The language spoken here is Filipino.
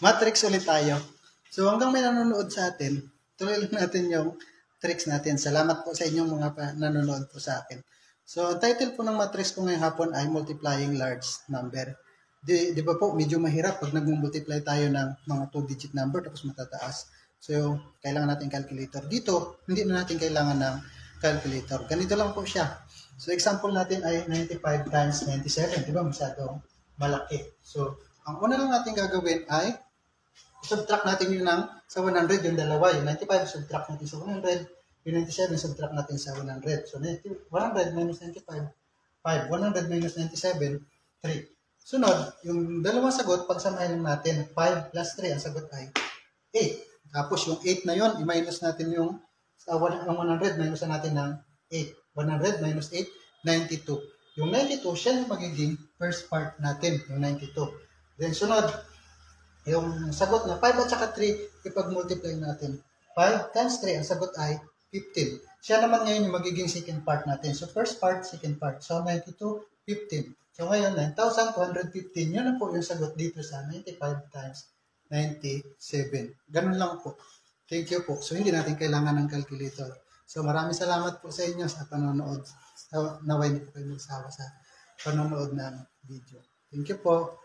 Matrix ulit tayo. So hanggang may nanonood sa atin, tuloy lang natin yung tricks natin. Salamat po sa inyong mga nanonood po sa akin. So ang title po ng matrix ko ngayong hapon ay multiplying large number. Di ba po medyo mahirap pag nag-multiply tayo ng mga 2-digit number tapos matataas. So kailangan natin calculator. Dito, hindi na natin kailangan ng calculator. Ganito lang po siya. So example natin ay 95 times 97. Di ba masyadong malaki. So ang una lang natin gagawin ay subtract natin yun sa 100, yung dalawa. Yung 95, subtract natin sa 100. Yung 97, subtract natin sa 100. So 100 minus 95, 5. 100 minus 97, 3. Sunod, yung dalawang sagot, pagsamahin natin, 5 plus 3, ang sagot ay 8. Tapos yung 8 na yun, i-minus natin yung 100, minus natin ng 8. 100 minus 8, 92. Yung 92, siya yung magiging first part natin, yung 92. Then sunod, yung sagot na 5 at saka 3, ipag-multiply natin. 5 times 3, ang sagot ay 15. Siya naman ngayon yung magiging second part natin. So first part, second part. So 92, 15. So ngayon, 9,215. Yun na po yung sagot dito sa 95 times 97. Ganun lang po. Thank you po. So hindi natin kailangan ng calculator. So maraming salamat po sa inyo sa panonood. Naway niyo po kayo magsawa sa panonood ng video. Thank you po.